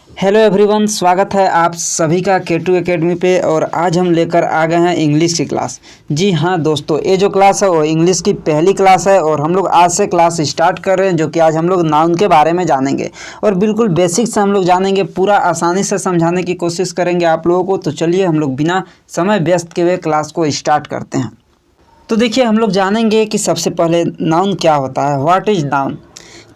Hello everyone, स्वागत है आप सभी का K2 एकेडमी पे। और आज हम लेकर आ गए हैं इंग्लिश की क्लास। जी हाँ दोस्तों, ये जो क्लास है वो इंग्लिश की पहली क्लास है और हम लोग आज से क्लास स्टार्ट कर रहे हैं, जो कि आज हम लोग नाउन के बारे में जानेंगे और बिल्कुल बेसिक से हम लोग जानेंगे। पूरा आसानी से समझाने की कोशिश करेंगे आप लोगों को। तो चलिए हम लोग बिना समय व्यस्त किए हुए क्लास को स्टार्ट करते हैं। तो देखिए, हम लोग जानेंगे कि सबसे पहले नाउन क्या होता है। What is noun?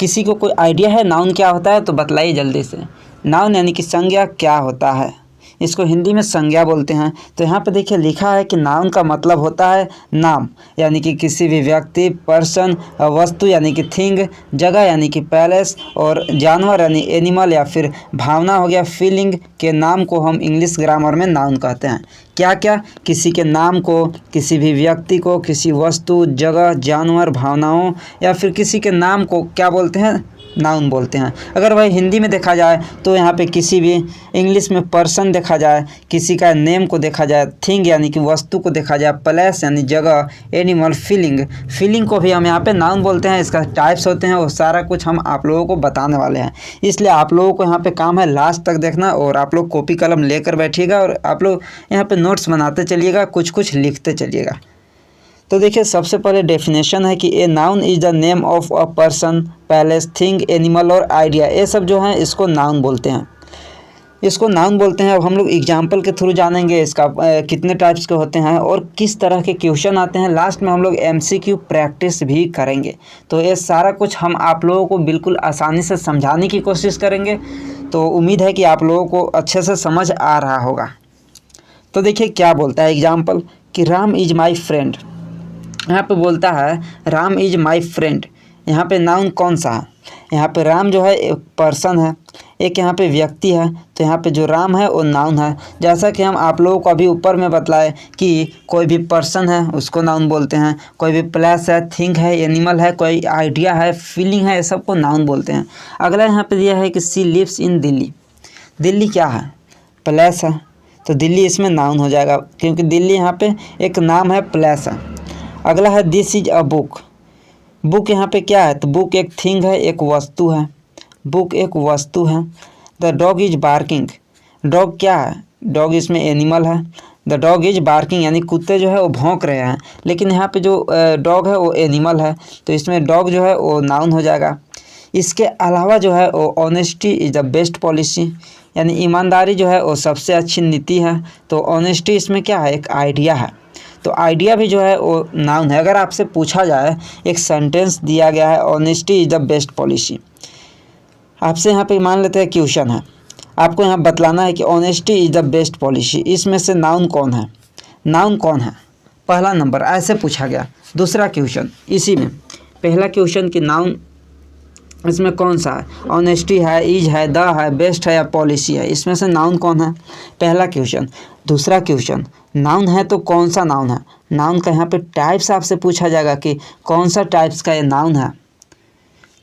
किसी को कोई आइडिया है नाउन क्या होता है? तो बतलाइए जल्दी से। नाउन यानी कि संज्ञा क्या होता है, इसको हिंदी में संज्ञा बोलते हैं। तो यहाँ पे देखिए लिखा है कि नाउन का मतलब होता है नाम, यानी कि किसी भी व्यक्ति, पर्सन, वस्तु यानी कि थिंग, जगह यानी कि पैलेस, और जानवर यानी एनिमल, या फिर भावना हो गया फीलिंग के नाम को हम इंग्लिश ग्रामर में नाउन कहते हैं। क्या क्या? किसी के नाम को, किसी भी व्यक्ति को, किसी वस्तु, जगह, जानवर, भावनाओं या फिर किसी के नाम को क्या बोलते हैं? नाउन बोलते हैं। अगर वही हिंदी में देखा जाए तो यहाँ पे किसी भी, इंग्लिश में पर्सन देखा जाए, किसी का नेम को देखा जाए, थिंग यानी कि वस्तु को देखा जाए, प्लेस यानी जगह, एनिमल, फीलिंग को भी हम यहाँ पे नाउन बोलते हैं। इसका टाइप्स होते हैं, वो सारा कुछ हम आप लोगों को बताने वाले हैं। इसलिए आप लोगों को यहाँ पे काम है लास्ट तक देखना, और आप लोग कॉपी कलम लेकर बैठिएगा और आप लोग यहाँ पे नोट्स बनाते चलिएगा, कुछ कुछ लिखते चलिएगा। तो देखिए, सबसे पहले डेफिनेशन है कि a noun is the name of a person, palace, thing, animal और आइडिया। ये सब जो हैं इसको नाउन बोलते हैं, इसको नाउन बोलते हैं। अब हम लोग एग्जाम्पल के थ्रू जानेंगे इसका कितने टाइप्स के होते हैं और किस तरह के क्वेश्चन आते हैं। लास्ट में हम लोग MCQ प्रैक्टिस भी करेंगे। तो ये सारा कुछ हम आप लोगों को बिल्कुल आसानी से समझाने की कोशिश करेंगे। तो उम्मीद है कि आप लोगों को अच्छे से समझ आ रहा होगा। तो देखिए क्या बोलता है एग्जाम्पल, कि राम इज़ माई फ्रेंड। यहाँ पे बोलता है राम इज़ माई फ्रेंड। यहाँ पे नाउन कौन सा है? यहाँ पे राम जो है एक पर्सन है, एक यहाँ पे व्यक्ति है। तो यहाँ पे जो राम है वो नाउन है। जैसा कि हम आप लोगों को अभी ऊपर में बतलाए कि कोई भी पर्सन है उसको नाउन बोलते हैं, कोई भी प्लेस है, थिंग है, एनिमल है, कोई आइडिया है, फीलिंग है, ये सबको नाउन बोलते हैं। अगला यहाँ पे दिया है कि she lives in Delhi. Delhi क्या है? प्लेस है, तो दिल्ली इसमें नाउन हो जाएगा, क्योंकि दिल्ली यहाँ पे एक नाम है, प्लेस है। अगला है this is a book. Book यहाँ पे क्या है? तो बुक एक थिंग है, एक वस्तु है। बुक एक वस्तु है। The dog is barking. Dog क्या है? डॉग इसमें एनिमल है। द डॉग इज बार्किंग यानी कुत्ते जो है वो भौंक रहे हैं, लेकिन यहाँ पे जो डॉग है वो एनिमल है, तो इसमें डॉग जो है वो नाउन हो जाएगा। इसके अलावा जो है वो honesty is the best policy, यानी ईमानदारी जो है वो सबसे अच्छी नीति है। तो ऑनेस्टी इसमें क्या है? एक आइडिया है। तो आइडिया भी जो है वो नाउन है। अगर आपसे पूछा जाए, एक सेंटेंस दिया गया है honesty is the best policy, आपसे यहाँ पे मान लेते हैं क्वेश्चन है, आपको यहाँ बतलाना है कि honesty is the best policy, इसमें से नाउन कौन है? नाउन कौन है? पहला नंबर ऐसे पूछा गया। दूसरा क्वेश्चन इसी में, पहला क्वेश्चन कि नाउन इसमें कौन सा है? ऑनेस्टी है, इज है, द है, बेस्ट है या पॉलिसी है, इसमें से नाउन कौन है? पहला क्वेश्चन। दूसरा क्वेश्चन, नाउन है तो कौन सा नाउन है? नाउन का यहाँ पे टाइप्स आपसे पूछा जाएगा कि कौन सा टाइप्स का ये नाउन है,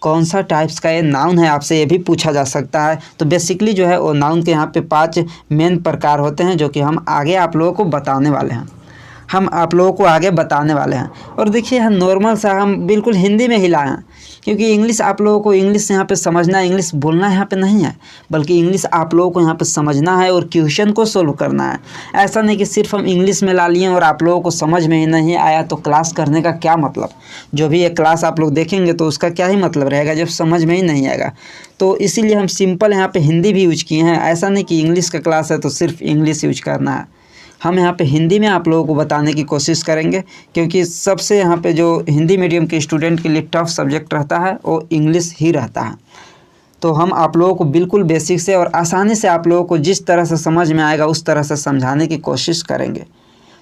कौन सा टाइप्स का ये नाउन है, आपसे ये भी पूछा जा सकता है। तो बेसिकली जो है वो नाउन के यहाँ पे 5 मेन प्रकार होते हैं, जो कि हम आगे आप लोगों को बताने वाले हैं। और देखिए हम नॉर्मल सा हम बिल्कुल हिंदी में ही लाए हैं, क्योंकि इंग्लिश आप लोगों को इंग्लिश यहाँ पे समझना है, इंग्लिश बोलना यहाँ पे नहीं है, बल्कि इंग्लिश आप लोगों को यहाँ पे समझना है और क्वेश्चन को सोल्व करना है। ऐसा नहीं कि सिर्फ हम इंग्लिश में ला लिए और आप लोगों को समझ में ही नहीं आया तो क्लास करने का क्या मतलब? जो भी ये क्लास आप लोग देखेंगे तो उसका क्या ही मतलब रहेगा जब समझ में ही नहीं आएगा। तो इसीलिए हम सिंपल यहाँ पर हिंदी भी यूज किए हैं। ऐसा नहीं कि इंग्लिश का क्लास है तो सिर्फ इंग्लिश यूज करना है। हम यहाँ पे हिंदी में आप लोगों को बताने की कोशिश करेंगे, क्योंकि सबसे यहाँ पे जो हिंदी मीडियम के स्टूडेंट के लिए टफ सब्जेक्ट रहता है वो इंग्लिश ही रहता है। तो हम आप लोगों को बिल्कुल बेसिक से और आसानी से आप लोगों को जिस तरह से समझ में आएगा उस तरह से समझाने की कोशिश करेंगे।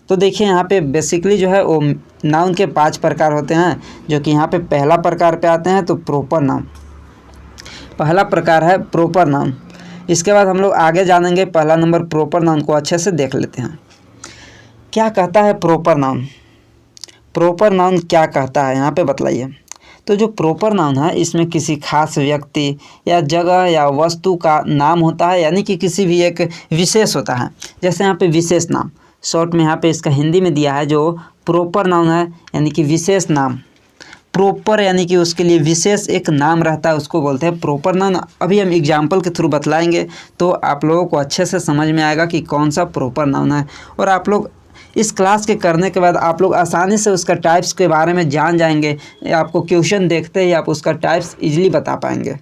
तो देखिए यहाँ पे बेसिकली जो है वो नाउन के 5 प्रकार होते हैं, जो कि यहाँ पे पहला प्रकार पे आते हैं। तो प्रॉपर नाउन, पहला प्रकार है प्रॉपर नाउन। इसके बाद हम लोग आगे जानेंगे। पहला नंबर प्रॉपर नाउन को अच्छे से देख लेते हैं। क्या कहता है प्रॉपर नाउन? प्रॉपर नाउन क्या कहता है यहाँ पे बतलाइए। तो जो प्रॉपर नाउन है इसमें किसी खास व्यक्ति या जगह या वस्तु का नाम होता है, यानी कि किसी भी एक विशेष होता है। जैसे यहाँ पे विशेष नाम, शॉर्ट में यहाँ पे इसका हिंदी में दिया है जो प्रॉपर नाउन है, यानी कि विशेष नाम। प्रॉपर यानी कि उसके लिए विशेष एक नाम रहता है, उसको बोलते हैं प्रॉपर नाउन। अभी हम एग्जाम्पल के थ्रू बतलाएंगे तो आप लोगों को अच्छे से समझ में आएगा कि कौन सा प्रॉपर नाउन है। और आप लोग इस क्लास के करने के बाद आप लोग आसानी से उसका टाइप्स के बारे में जान जाएंगे। आपको क्वेश्चन देखते ही आप उसका टाइप्स इजीली बता पाएंगे।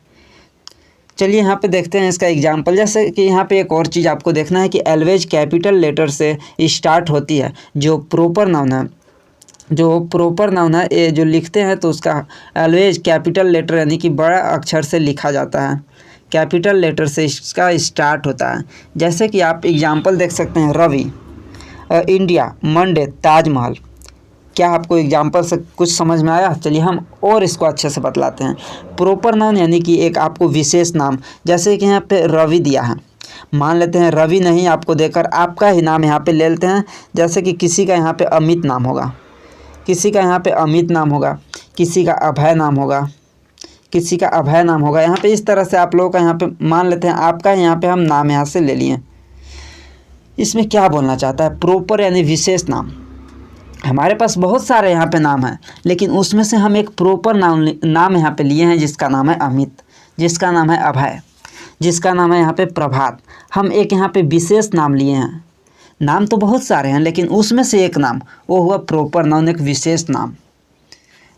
चलिए यहाँ पे देखते हैं इसका एग्जाम्पल। जैसे कि यहाँ पे एक और चीज़ आपको देखना है कि ऑलवेज कैपिटल लेटर से स्टार्ट होती है जो प्रॉपर नाउन है। जो प्रॉपर नाउन है ये जो लिखते हैं तो उसका ऑलवेज कैपिटल लेटर यानी कि बड़ा अक्षर से लिखा जाता है, कैपिटल लेटर से इसका स्टार्ट होता है। जैसे कि आप एग्जाम्पल देख सकते हैं, रवि, इंडिया, मंडे, ताजमहल। क्या आपको एग्जाम्पल से कुछ समझ में आया? चलिए हम और इसको अच्छे से बतलाते हैं। प्रॉपर नाउन यानी कि एक आपको विशेष नाम, जैसे कि यहाँ पे रवि दिया है, मान लेते हैं रवि नहीं आपको देकर आपका ही नाम यहाँ पे ले लेते हैं। जैसे कि किसी का यहाँ पे अमित नाम होगा, किसी का यहाँ पे अमित नाम होगा, किसी का अभय नाम होगा, किसी का अभय नाम होगा। यहाँ पे इस तरह से आप लोगों का यहाँ पे मान लेते हैं आपका यहाँ पे हम नाम यहाँ से ले लिए। इसमें क्या बोलना चाहता है? प्रॉपर यानी विशेष नाम। हमारे पास बहुत सारे यहाँ पे नाम हैं, लेकिन उसमें से हम एक प्रॉपर नाम यहाँ पे लिए हैं जिसका नाम है अमित, जिसका नाम है अभय, जिसका नाम है यहाँ पे प्रभात। हम एक यहाँ पे विशेष नाम लिए हैं। नाम तो बहुत सारे हैं लेकिन उसमें से एक नाम वो हुआ प्रॉपर नाउन, एक विशेष नाम।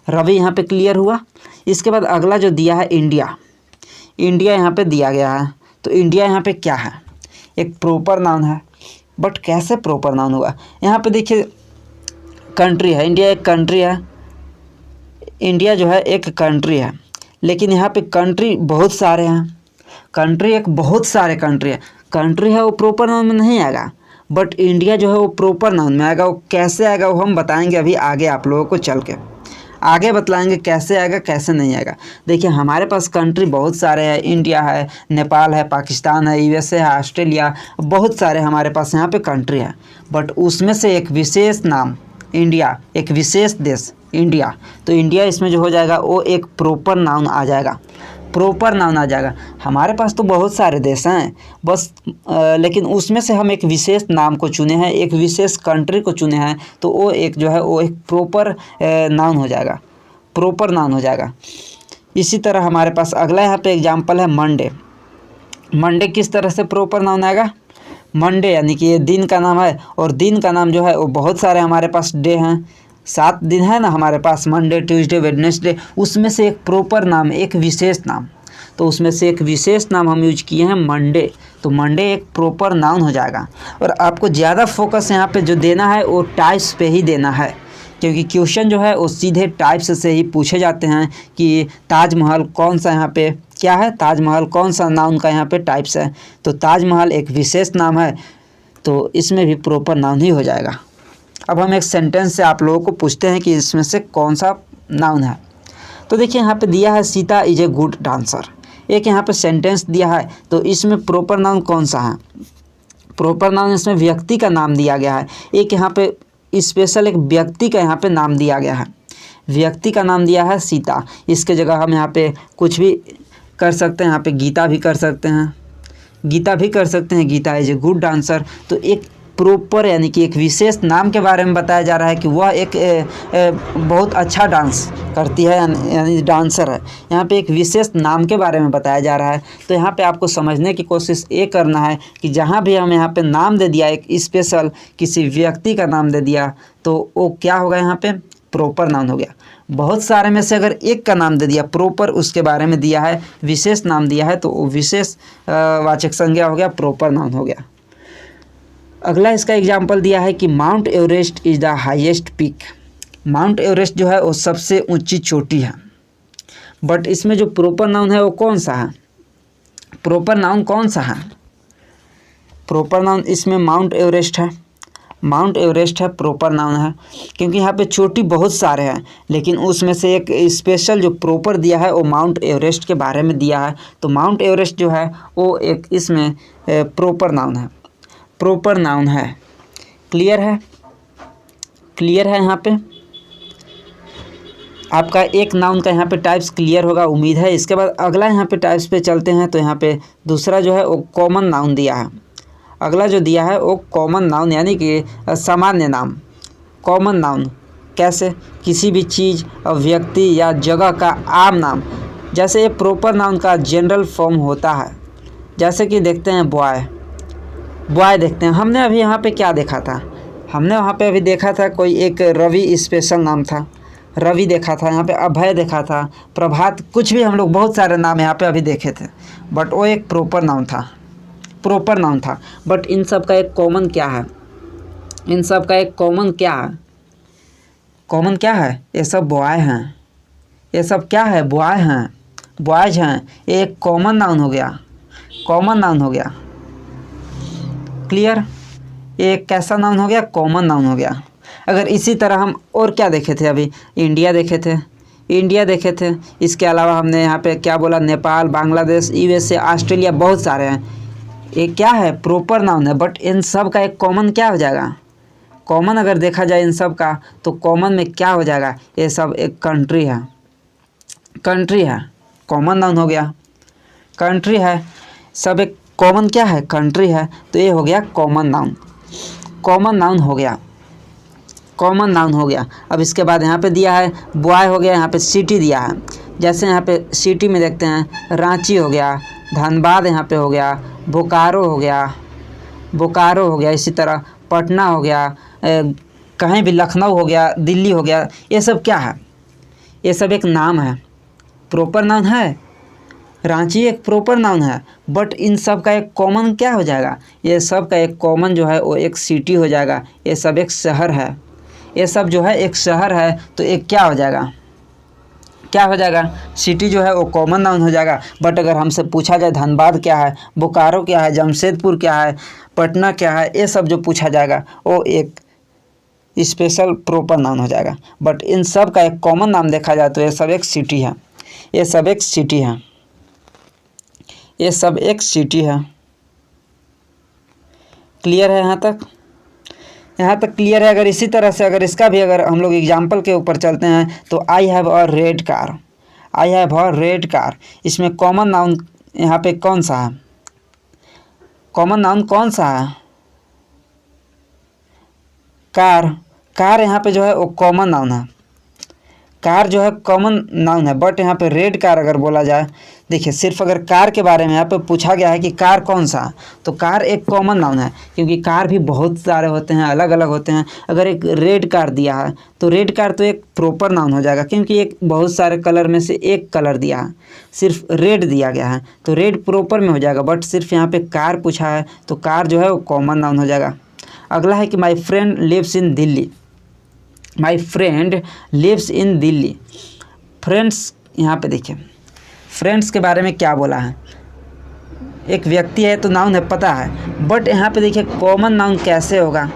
रवि यहाँ पे क्लियर हुआ। इसके बाद अगला जो दिया है इंडिया, इंडिया यहाँ पे दिया गया है। तो इंडिया यहाँ पे क्या है? एक प्रॉपर नाउन है, बट कैसे प्रॉपर नाउन हुआ? यहाँ पे देखिए कंट्री है, इंडिया एक कंट्री है, इंडिया जो है एक कंट्री है, लेकिन यहाँ पे कंट्री बहुत सारे हैं। कंट्री एक बहुत सारे कंट्री है वो प्रॉपर नाउन में नहीं आएगा, बट इंडिया जो है वो प्रॉपर नाउन में आएगा। वो कैसे आएगा वो हम बताएंगे अभी आगे, आप लोगों को चल के आगे बतलाएंगे कैसे आएगा कैसे नहीं आएगा। देखिए हमारे पास कंट्री बहुत सारे हैं, इंडिया है, नेपाल है, पाकिस्तान है, यूएसए है, ऑस्ट्रेलिया, बहुत सारे हमारे पास यहाँ पे कंट्री है। बट उसमें से एक विशेष नाम इंडिया, एक विशेष देश इंडिया, तो इंडिया इसमें जो हो जाएगा वो एक प्रॉपर नाउन आ जाएगा, प्रॉपर नाउन आ जाएगा। हमारे पास तो बहुत सारे देश हैं बस, लेकिन उसमें से हम एक विशेष नाम को चुने हैं, एक विशेष कंट्री को चुने हैं, तो वो एक जो है वो एक प्रॉपर नाउन हो जाएगा, प्रॉपर नाउन हो जाएगा। इसी तरह हमारे पास अगला यहाँ पे एग्जाम्पल है मंडे। मंडे किस तरह से प्रॉपर नाउन आएगा? मंडे यानी कि ये दिन का नाम है, और दिन का नाम जो है वो बहुत सारे हमारे पास डे हैं, 7 दिन है ना हमारे पास, मंडे, ट्यूसडे, वेडनेसडे। उसमें से एक प्रॉपर नाम, एक विशेष नाम, तो उसमें से एक विशेष नाम हम यूज किए हैं मंडे, तो मंडे एक प्रॉपर नाउन हो जाएगा। और आपको ज़्यादा फोकस यहाँ पे जो देना है वो टाइप्स पे ही देना है, क्योंकि क्वेश्चन जो है वो सीधे टाइप्स से ही पूछे जाते हैं कि ताजमहल कौन सा यहाँ पे क्या है, ताजमहल कौन सा नाउन का यहाँ पे टाइप्स है। तो ताजमहल एक विशेष नाम है, तो इसमें भी प्रॉपर नाउन ही हो जाएगा। अब हम एक सेंटेंस से आप लोगों को पूछते हैं कि इसमें से कौन सा नाउन है। तो देखिए यहाँ पे दिया है Sita is a good dancer, एक यहाँ पे सेंटेंस दिया है, तो इसमें प्रॉपर नाउन कौन सा है? प्रॉपर नाउन इसमें व्यक्ति का नाम दिया गया है, एक यहाँ पे स्पेशल एक व्यक्ति का यहाँ पे नाम दिया गया है, व्यक्ति का नाम दिया है सीता। इसके जगह हम यहाँ पे कुछ भी कर सकते हैं, यहाँ पे गीता भी कर सकते हैं, गीता भी कर सकते हैं, Geeta is a good dancer. तो एक प्रॉपर यानी कि एक विशेष नाम के बारे में बताया जा रहा है कि वह एक बहुत अच्छा डांस करती है, यानी डांसर है। यहाँ पे एक विशेष नाम के बारे में बताया जा रहा है। तो यहाँ पे आपको समझने की कोशिश ये करना है कि जहाँ भी हम यहाँ पे नाम दे दिया, एक स्पेशल किसी व्यक्ति का नाम दे दिया, तो वो क्या होगा? यहाँ पे प्रॉपर नाउन हो गया। बहुत सारे में से अगर एक का नाम दे दिया, प्रॉपर उसके बारे में दिया है, विशेष नाम दिया है, तो वो विशेष वाचक संज्ञा हो गया, प्रॉपर नाउन हो गया। अगला इसका एग्जाम्पल दिया है कि mount Everest is the highest peak. Mount Everest जो है वो सबसे ऊंची चोटी है, बट इसमें जो प्रॉपर नाउन है वो कौन सा है? प्रॉपर नाउन कौन सा है? प्रॉपर नाउन इसमें माउंट एवरेस्ट है, माउंट एवरेस्ट है, प्रॉपर नाउन है, क्योंकि यहाँ पे चोटी बहुत सारे हैं, लेकिन उसमें से एक स्पेशल जो प्रॉपर दिया है वो माउंट एवरेस्ट के बारे में दिया है। तो माउंट एवरेस्ट जो है वो एक इसमें प्रॉपर नाउन है, प्रॉपर नाउन है। क्लियर है? क्लियर है? यहाँ पे आपका एक नाउन का यहाँ पे टाइप्स क्लियर होगा, उम्मीद है। इसके बाद अगला यहाँ पे टाइप्स पे चलते हैं। तो यहाँ पे दूसरा जो है वो कॉमन नाउन दिया है। अगला जो दिया है वो कॉमन नाउन यानी कि सामान्य नाम, कॉमन नाउन। कैसे? किसी भी चीज़ और व्यक्ति या जगह का आम नाम। जैसे ये प्रॉपर नाउन का जनरल फॉर्म होता है। जैसे कि देखते हैं बॉय, बॉय देखते हैं। हमने अभी यहाँ पे क्या देखा था? हमने वहाँ पे अभी देखा था कोई एक रवि स्पेशल नाम था, रवि देखा था, यहाँ पे अभय देखा था, प्रभात, कुछ भी हम लोग बहुत सारे नाम यहाँ पे अभी देखे थे, बट वो एक प्रॉपर नाउन था, प्रॉपर नाउन था। बट इन सब का एक कॉमन क्या है? इन सब का एक कॉमन क्या है? कॉमन क्या है? ये सब बॉय हैं। ये सब क्या है? बॉय हैं, बॉयज हैं। ये एक कॉमन नाउन हो गया, कॉमन नाउन हो गया। क्लियर? ये एक कैसा नाउन हो गया? कॉमन नाउन हो गया। अगर इसी तरह हम और क्या देखे थे? अभी इंडिया देखे थे, इंडिया देखे थे। इसके अलावा हमने यहाँ पे क्या बोला? नेपाल, बांग्लादेश, यूएसए, ऑस्ट्रेलिया, बहुत सारे हैं। ये क्या है? प्रॉपर नाउन है। बट इन सब का एक कॉमन क्या हो जाएगा? कॉमन अगर देखा जाए इन सब का तो कॉमन में क्या हो जाएगा? ये सब एक कंट्री है, कंट्री है, कॉमन नाउन हो गया। कंट्री है, सब एक कॉमन क्या है? कंट्री है। तो ये हो गया कॉमन नाउन, कॉमन नाउन हो गया, कॉमन नाउन हो गया। अब इसके बाद यहाँ पे दिया है बॉय हो गया, यहाँ पे सिटी दिया है। जैसे यहाँ पे सिटी में देखते हैं रांची हो गया, धनबाद यहाँ पे हो गया, बोकारो हो गया, बोकारो हो गया, इसी तरह पटना हो गया, कहीं भी लखनऊ हो गया, दिल्ली हो गया। ये सब क्या है? ये सब एक नाम है, प्रॉपर नाउन है। रांची एक प्रॉपर नाउन है। बट इन सब का एक कॉमन क्या हो जाएगा? ये सब का एक कॉमन जो है वो एक सिटी हो जाएगा। ये सब एक शहर है, ये सब जो है एक शहर है। तो एक क्या हो जाएगा? क्या हो जाएगा? सिटी जो है वो कॉमन नाउन हो जाएगा। बट अगर हमसे पूछा जाए धनबाद क्या है, बोकारो क्या है, जमशेदपुर क्या है, पटना क्या है, ये सब जो पूछा जाएगा वो एक स्पेशल प्रॉपर नाउन हो जाएगा। बट इन सब का एक कॉमन नाम देखा जाए तो ये सब एक सिटी है, ये सब एक सिटी है, ये सब एक सिटी है। क्लियर है यहाँ तक? यहाँ तक क्लियर है। अगर इसी तरह से अगर इसका भी अगर हम लोग एग्जाम्पल के ऊपर चलते हैं तो I have a red car, I have a red car. इसमें कॉमन नाउन यहाँ पे कौन सा है? कॉमन नाउन कौन सा है? कार, कार यहाँ पे जो है वो कॉमन नाउन है, कार जो है कॉमन नाउन है। बट यहाँ पे रेड कार अगर बोला जाए, देखिए सिर्फ अगर कार के बारे में यहाँ पे पूछा गया है कि कार कौन सा, तो कार एक कॉमन नाउन है, क्योंकि कार भी बहुत सारे होते हैं, अलग अलग होते हैं। अगर एक रेड कार दिया है तो रेड कार तो एक प्रॉपर नाउन हो जाएगा, क्योंकि एक बहुत सारे कलर में से एक कलर दिया है, सिर्फ रेड दिया गया है तो रेड प्रॉपर में हो जाएगा। बट सिर्फ यहाँ पे कार पूछा है तो कार जो है वो कॉमन नाउन हो जाएगा। अगला है कि my friend lives in Delhi, my friend lives in Delhi. Friends, यहाँ पे देखिए फ्रेंड्स के बारे में क्या बोला है? एक व्यक्ति है तो नाउन है, पता है। बट यहाँ पे देखिए कॉमन नाउन कैसे होगा?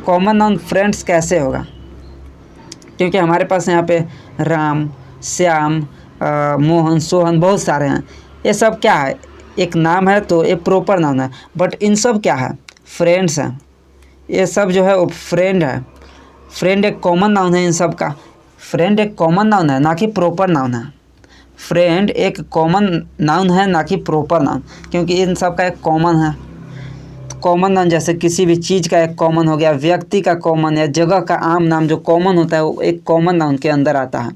कॉमन नाउन फ्रेंड्स कैसे होगा? क्योंकि हमारे पास यहाँ पे राम, श्याम, मोहन, सोहन, बहुत सारे हैं। ये सब क्या है? एक नाम है तो ये प्रॉपर नाउन है। बट इन सब क्या है? फ्रेंड्स हैं। ये सब जो है वो फ्रेंड है। फ्रेंड एक कॉमन नाउन है इन सब का। फ्रेंड एक कॉमन नाउन है, ना कि प्रॉपर नाउन है। फ्रेंड एक कॉमन नाउन है, ना कि प्रॉपर नाउन, क्योंकि इन सब का एक कॉमन है। तो कॉमन नाउन जैसे किसी भी चीज़ का एक कॉमन हो गया, व्यक्ति का कॉमन या जगह का आम नाम जो कॉमन होता है वो एक कॉमन नाउन के अंदर आता है।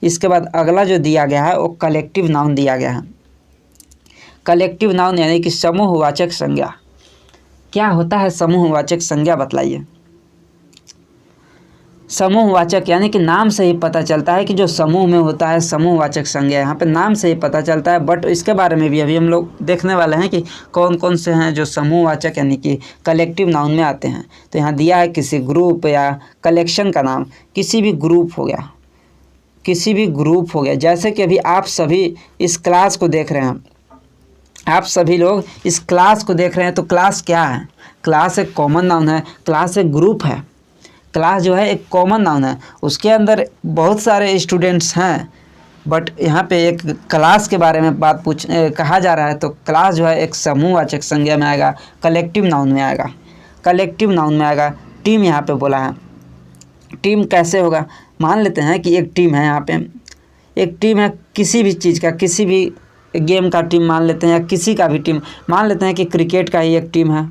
इसके बाद अगला जो दिया गया है वो कलेक्टिव नाउन दिया गया है। कलेक्टिव नाउन यानी कि समूहवाचक संज्ञा। क्या होता है समूहवाचक संज्ञा? बतलाइए। समूहवाचक यानी कि नाम से ही पता चलता है कि जो समूह में होता है समूहवाचक संज्ञा, यहाँ पे नाम से ही पता चलता है। बट इसके बारे में भी अभी हम लोग देखने वाले हैं कि कौन कौन से हैं जो समूहवाचक यानी कि कलेक्टिव नाउन में आते हैं। तो यहाँ दिया है किसी ग्रुप या कलेक्शन का नाम, किसी भी ग्रुप हो गया, किसी भी ग्रुप हो गया। जैसे कि अभी आप सभी इस क्लास को देख रहे हैं, आप सभी लोग इस क्लास को देख रहे हैं, तो क्लास क्या है? क्लास एक कॉमन नाउन है, क्लास एक ग्रुप है। क्लास जो है एक कॉमन नाउन है, उसके अंदर बहुत सारे स्टूडेंट्स हैं। बट यहाँ पे एक क्लास के बारे में कहा जा रहा है, तो क्लास जो है एक समूहवाचक संज्ञा में आएगा, कलेक्टिव नाउन में आएगा, कलेक्टिव नाउन में आएगा। टीम यहाँ पे बोला है, टीम कैसे होगा? मान लेते हैं कि एक टीम है, यहाँ पे एक टीम है किसी भी चीज़ का, किसी भी गेम का टीम मान लेते हैं, या किसी का भी टीम मान लेते हैं कि क्रिकेट का ही एक टीम है,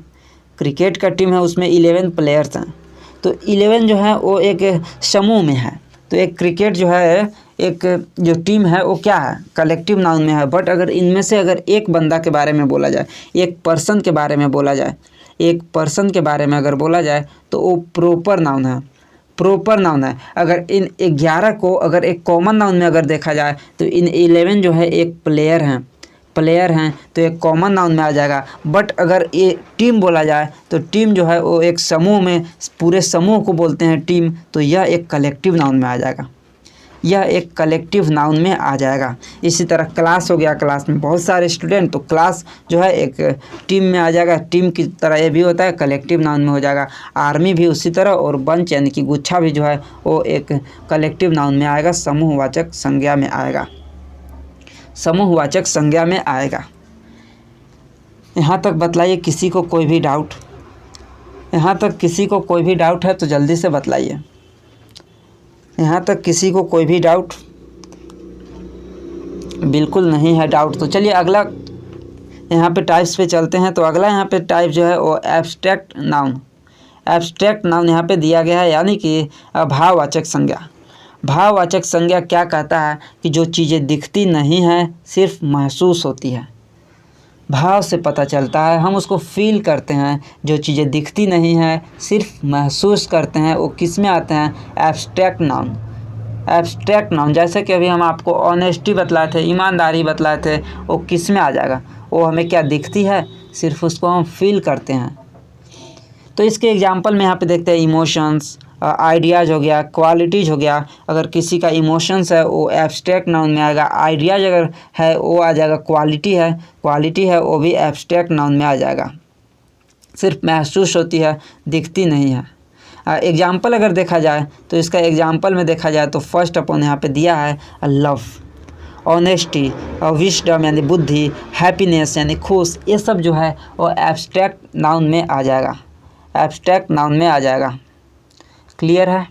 क्रिकेट का टीम है, उसमें 11 प्लेयर्स हैं। तो 11 जो है वो एक समूह में है। तो एक क्रिकेट जो है, एक जो टीम है वो क्या है, कलेक्टिव नाउन में है। बट अगर इनमें से अगर एक बंदा के बारे में बोला जाए, एक पर्सन के बारे में बोला जाए, एक पर्सन के बारे में अगर बोला जाए तो वो प्रॉपर नाउन है, प्रॉपर नाउन है। अगर इन 11 को अगर एक कॉमन नाउन में अगर देखा जाए तो इन 11 जो है एक प्लेयर हैं, प्लेयर हैं, तो एक कॉमन नाउन में आ जाएगा। बट अगर ये टीम बोला जाए तो टीम जो है वो एक समूह में, पूरे समूह को बोलते हैं टीम, तो यह एक कलेक्टिव नाउन में आ जाएगा, यह एक कलेक्टिव नाउन में आ जाएगा। इसी तरह क्लास हो गया, क्लास में बहुत सारे स्टूडेंट, तो क्लास जो है एक टीम में आ जाएगा, टीम की तरह ये भी होता है, कलेक्टिव नाउन में हो जाएगा। आर्मी भी उसी तरह, और बंच यानी कि गुच्छा भी जो है वो एक कलेक्टिव नाउन में आएगा, समूहवाचक संज्ञा में आएगा, समूहवाचक संज्ञा में आएगा। यहाँ तक बतलाइए किसी को कोई भी डाउट, यहाँ तक किसी को कोई भी डाउट है तो जल्दी से बतलाइए। यहाँ तक किसी को कोई भी डाउट? बिल्कुल नहीं है डाउट। तो चलिए अगला यहाँ पे टाइप्स पे चलते हैं। तो अगला यहाँ पे टाइप जो है वो एब्स्ट्रैक्ट नाउन, एब्स्ट्रैक्ट नाउन यहाँ पे दिया गया है, यानी कि भाववाचक संज्ञा। भाववाचक संज्ञा क्या कहता है कि जो चीज़ें दिखती नहीं हैं, सिर्फ महसूस होती है, भाव से पता चलता है, हम उसको फील करते हैं। जो चीज़ें दिखती नहीं हैं, सिर्फ महसूस करते हैं, वो किस में आते हैं, एब्स्ट्रैक्ट नाउन। एब्स्ट्रैक्ट नाउन, जैसे कि अभी हम आपको ऑनेस्टी बतलाए थे, ईमानदारी बतलाए थे, वो किस में आ जाएगा, वो हमें क्या दिखती है, सिर्फ उसको हम फील करते हैं। तो इसके एग्जांपल में यहाँ पे देखते हैं, इमोशंस, आइडियाज़ हो गया, क्वालिटीज़ हो गया। अगर किसी का इमोशंस है वो एब्स्ट्रैक्ट नाउन में आएगा, आइडियाज़ अगर है वो आ जाएगा, क्वालिटी है वो भी एब्स्ट्रैक्ट नाउन में आ जाएगा, सिर्फ महसूस होती है, दिखती नहीं है। एग्जाम्पल अगर देखा जाए तो इसका एग्जाम्पल में देखा जाए तो फर्स्ट अपन यहाँ पे दिया है लव, ऑनेस्टी, विजडम यानी बुद्धि, हैप्पीनेस यानी खुश, ये सब जो है वो एब्स्ट्रैक्ट नाउन में आ जाएगा, एब्स्ट्रैक्ट नाउन में आ जाएगा। क्लियर है,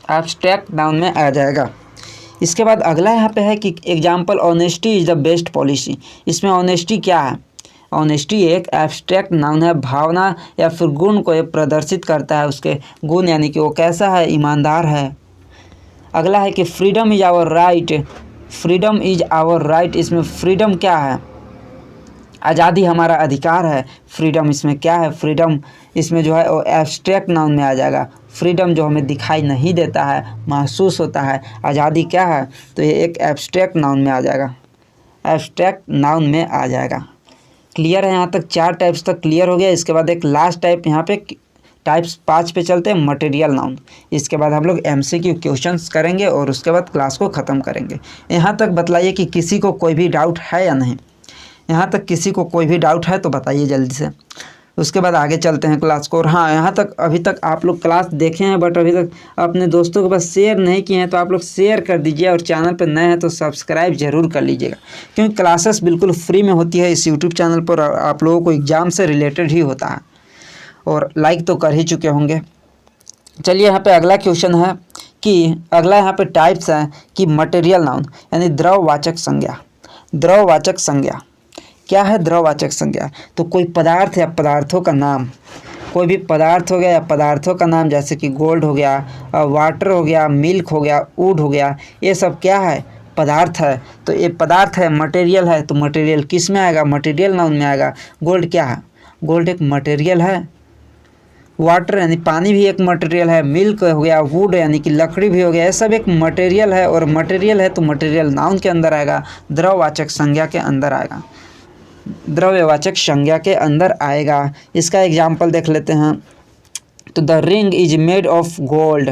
एब्स्ट्रैक्ट नाउन में आ जाएगा। इसके बाद अगला यहाँ पे है कि example, honesty is the best policy. इसमें ऑनेस्टी क्या है, ऑनेस्टी एक एब्स्ट्रैक्ट नाउन है, भावना या फिर गुण को ये प्रदर्शित करता है, उसके गुण यानी कि वो कैसा है, ईमानदार है। अगला है कि freedom is our right, freedom is our right. इसमें फ्रीडम क्या है, आज़ादी हमारा अधिकार है। फ्रीडम इसमें क्या है, फ्रीडम इसमें जो है वो एब्स्ट्रैक्ट नाउन में आ जाएगा। फ्रीडम जो हमें दिखाई नहीं देता है, महसूस होता है। आज़ादी क्या है, तो ये एक एब्स्ट्रैक्ट नाउन में आ जाएगा, एब्स्ट्रैक्ट नाउन में आ जाएगा। क्लियर है, यहाँ तक 4 टाइप्स तक क्लियर हो गया। इसके बाद एक लास्ट टाइप यहाँ पे टाइप्स 5 पे चलते हैं, मटेरियल नाउन। इसके बाद हम लोग MCQ क्वेश्चंस करेंगे और उसके बाद क्लास को ख़त्म करेंगे। यहाँ तक बतलाइए कि किसी को कोई भी डाउट है या नहीं। यहाँ तक किसी को कोई भी डाउट है तो बताइए जल्दी से, उसके बाद आगे चलते हैं क्लास को। और हाँ, यहाँ तक अभी तक आप लोग क्लास देखे हैं बट अभी तक अपने दोस्तों के पास शेयर नहीं किए हैं तो आप लोग शेयर कर दीजिए, और चैनल पर नए हैं तो सब्सक्राइब जरूर कर लीजिएगा, क्योंकि क्लासेस बिल्कुल फ्री में होती है इस यूट्यूब चैनल पर। आप लोगों को एग्ज़ाम से रिलेटेड ही होता है, और लाइक तो कर ही चुके होंगे। चलिए यहाँ पे अगला क्वेश्चन है कि अगला यहाँ पे टाइप्स हैं कि मटेरियल नाउन यानी द्रववाचक संज्ञा। द्रववाचक संज्ञा क्या है, द्रववाचक संज्ञा तो कोई पदार्थ या पदार्थों का नाम, कोई भी पदार्थ हो गया या पदार्थों का नाम, जैसे कि गोल्ड हो गया, वाटर हो गया, मिल्क हो गया, वुड हो गया, ये सब क्या है, पदार्थ है। तो ये पदार्थ है, मटेरियल है, तो मटेरियल किस में आएगा, मटेरियल नाउन में आएगा। गोल्ड क्या है, गोल्ड एक मटेरियल है। वाटर यानी पानी भी एक मटेरियल है। मिल्क हो गया, वुड यानी कि लकड़ी भी हो गया, ये सब एक मटेरियल है, और मटेरियल है तो मटेरियल नाउन के अंदर आएगा, द्रववाचक संज्ञा के अंदर आएगा, द्रव्यवाचक संज्ञा के अंदर आएगा। इसका एग्जाम्पल देख लेते हैं। तो the ring is made of gold,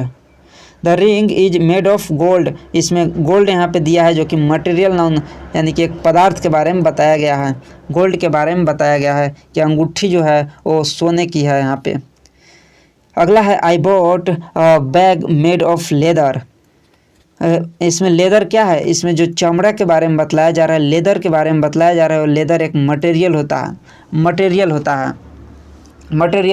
the ring is made of gold. इसमें गोल्ड यहाँ पे दिया है जो कि मटेरियल नाउन यानी कि एक पदार्थ के बारे में बताया गया है, गोल्ड के बारे में बताया गया है कि अंगूठी जो है वो सोने की है यहाँ पे। अगला है I bought a bag made of leather. इसमें लेदर क्या है, इसमें जो चमड़ा के बारे में बतलाया जा रहा है, लेदर के बारे में बतलाया जा रहा है, और लेदर एक मटेरियल होता है, मटेरियल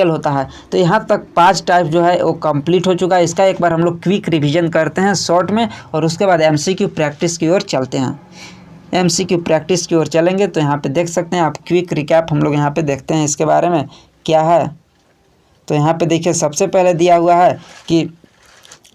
होता है। तो यहाँ तक 5 टाइप जो है वो कंप्लीट हो चुका है। इसका एक बार हम लोग क्विक रिवीजन करते हैं शॉर्ट में, और उसके बाद MCQ प्रैक्टिस की ओर चलते हैं। MCQ प्रैक्टिस की ओर चलेंगे तो यहाँ पे देख सकते हैं आप, क्विक रिकैप हम लोग यहाँ पे देखते हैं इसके बारे में क्या है। तो यहाँ पे देखिए सबसे पहले दिया हुआ है कि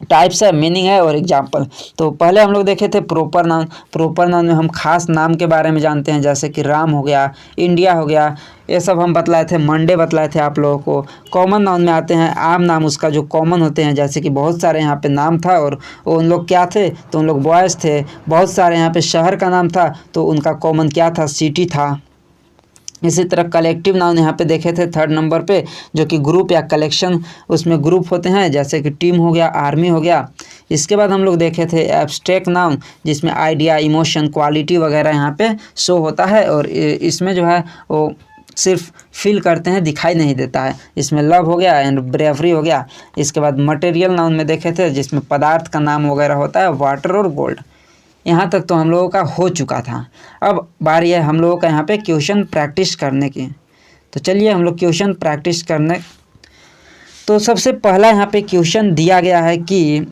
टाइप्स है, मीनिंग है और एग्जाम्पल। तो पहले हम लोग देखे थे प्रॉपर नाउन। प्रॉपर नाउन में हम खास नाम के बारे में जानते हैं, जैसे कि राम हो गया, इंडिया हो गया, ये सब हम बतलाए थे, मंडे बतलाए थे आप लोगों को। कॉमन नाउन में आते हैं आम नाम उसका जो कॉमन होते हैं, जैसे कि बहुत सारे यहाँ पे नाम था और वो उन लोग क्या थे, तो उन लोग बॉयज़ थे। बहुत सारे यहाँ पे शहर का नाम था तो उनका कॉमन क्या था, सिटी था। इसी तरह कलेक्टिव नाउन यहाँ पे देखे थे थर्ड नंबर पे, जो कि ग्रुप या कलेक्शन, उसमें ग्रुप होते हैं, जैसे कि टीम हो गया, आर्मी हो गया। इसके बाद हम लोग देखे थे एब्स्ट्रैक्ट नाउन, जिसमें आइडिया, इमोशन, क्वालिटी वगैरह यहाँ पे शो होता है और इसमें जो है वो सिर्फ फील करते हैं, दिखाई नहीं देता है। इसमें लव हो गया एंड ब्रेवरी हो गया। इसके बाद मटेरियल नाउन में देखे थे, जिसमें पदार्थ का नाम वगैरह होता है, वाटर और गोल्ड। यहाँ तक तो हम लोगों का हो चुका था। अब बारी है हम लोगों का यहाँ पे क्वेश्चन प्रैक्टिस करने की। तो चलिए हम लोग क्वेश्चन प्रैक्टिस करने। तो सबसे पहला यहाँ पे क्वेश्चन दिया गया है कि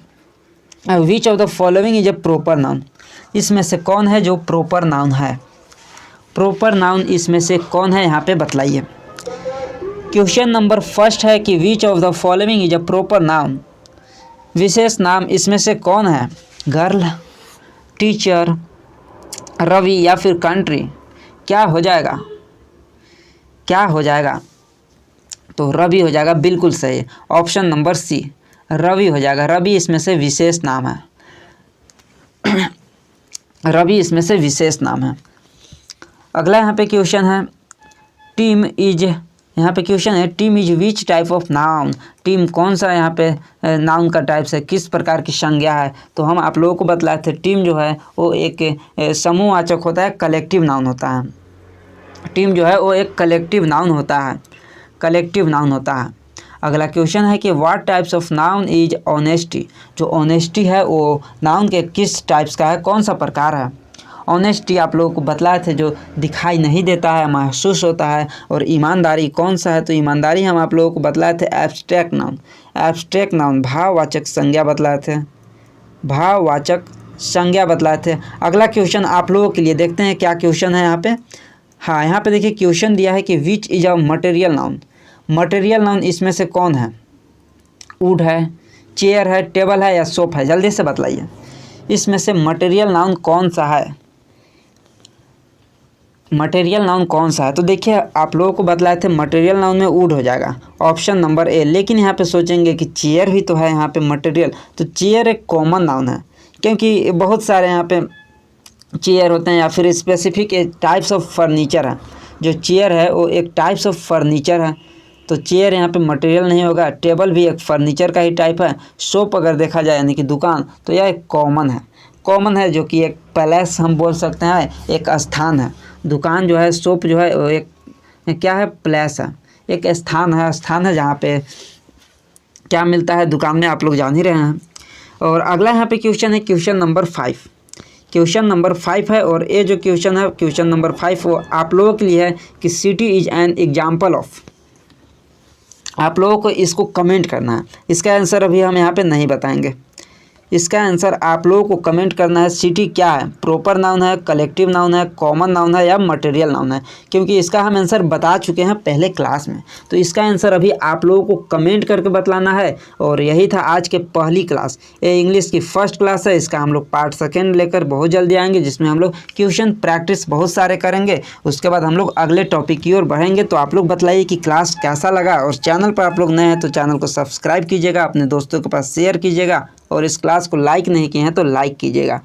which of the following is a proper noun. इसमें से कौन है जो प्रॉपर नाउन है। प्रॉपर नाउन इसमें से कौन है, यहाँ पे बतलाइए। क्वेश्चन नंबर फर्स्ट है कि which of the following is a proper noun. विशेष नाम इसमें से कौन है, गर्ल, टीचर, रवि या फिर कंट्री। क्या हो जाएगा, क्या हो जाएगा, तो रवि हो जाएगा, बिल्कुल सही। ऑप्शन नंबर सी, रवि हो जाएगा। रवि इसमें से विशेष नाम है। रवि इसमें से विशेष नाम है। अगला यहाँ पे क्वेश्चन है टीम इज, यहाँ पे क्वेश्चन है team is which type of noun. Team कौन सा यहाँ पे नाउन का टाइप्स है, किस प्रकार की संज्ञा है। तो हम आप लोगों को बतलाए थे टीम जो है वो एक समूहवाचक होता है, कलेक्टिव नाउन होता है। टीम जो है वो एक कलेक्टिव नाउन होता है, कलेक्टिव नाउन होता है। अगला क्वेश्चन है कि what types of noun is honesty. जो ऑनेस्टी है वो नाउन के किस टाइप्स का है, कौन सा प्रकार है। ऑनेस्टी आप लोगों को बतलाए थे जो दिखाई नहीं देता है, महसूस होता है। और ईमानदारी कौन सा है, तो ईमानदारी हम आप लोगों को बतलाए थे एब्स्ट्रैक्ट नाउन। एब्स्ट्रैक्ट नाउन भाववाचक संज्ञा बतलाए थे, भाववाचक संज्ञा बतलाए थे। अगला क्वेश्चन आप लोगों के लिए देखते हैं क्या क्वेश्चन है यहाँ पे। हाँ, यहाँ पे देखिए क्वेश्चन दिया है कि which is a material noun. Material noun इसमें से कौन है, वुड है, चेयर है, टेबल है या सोप है। जल्दी से बतलाइए इसमें से मटेरियल नाउन कौन सा है, मटेरियल नाउन कौन सा है। तो देखिए आप लोगों को बतलाए थे मटेरियल नाउन में वुड हो जाएगा, ऑप्शन नंबर ए। लेकिन यहाँ पे सोचेंगे कि चेयर भी तो है यहाँ पे मटेरियल, तो चेयर एक कॉमन नाउन है, क्योंकि बहुत सारे यहाँ पे चेयर होते हैं या फिर स्पेसिफिक टाइप्स ऑफ फर्नीचर है। जो चेयर है वो एक टाइप्स ऑफ फर्नीचर है, तो चेयर यहाँ पे मटेरियल नहीं होगा। टेबल भी एक फर्नीचर का ही टाइप है। शॉप अगर देखा जाए यानी कि दुकान, तो यह एक कॉमन है, कॉमन है, जो कि एक पैलेस हम बोल सकते हैं, एक स्थान है। दुकान जो है, शॉप जो है वो एक क्या है, प्लेस है, एक स्थान है, स्थान है जहाँ पे क्या मिलता है दुकान में, आप लोग जान ही रहे हैं। और अगला यहाँ पे क्वेश्चन है क्वेश्चन नंबर 5। क्वेश्चन नंबर 5 है और ये जो क्वेश्चन है क्वेश्चन नंबर 5 वो आप लोगों के लिए है कि city is an example of. आप लोगों को इसको कमेंट करना है। इसका आंसर अभी हम यहाँ पे नहीं बताएंगे। इसका आंसर आप लोगों को कमेंट करना है सिटी क्या है, प्रॉपर नाउन है, कलेक्टिव नाउन है, कॉमन नाउन है या मटेरियल नाउन है। क्योंकि इसका हम आंसर बता चुके हैं पहले क्लास में, तो इसका आंसर अभी आप लोगों को कमेंट करके बतलाना है। और यही था आज के पहली क्लास। ये इंग्लिश की फर्स्ट क्लास है। इसका हम लोग पार्ट सेकेंड लेकर बहुत जल्दी आएंगे, जिसमें हम लोग क्वेश्चन प्रैक्टिस बहुत सारे करेंगे। उसके बाद हम लोग अगले टॉपिक की ओर बढ़ेंगे। तो आप लोग बताइए कि क्लास कैसा लगा, और चैनल पर आप लोग नए हैं तो चैनल को सब्सक्राइब कीजिएगा, अपने दोस्तों के पास शेयर कीजिएगा, और इस क्लास को लाइक नहीं किए हैं तो लाइक कीजिएगा।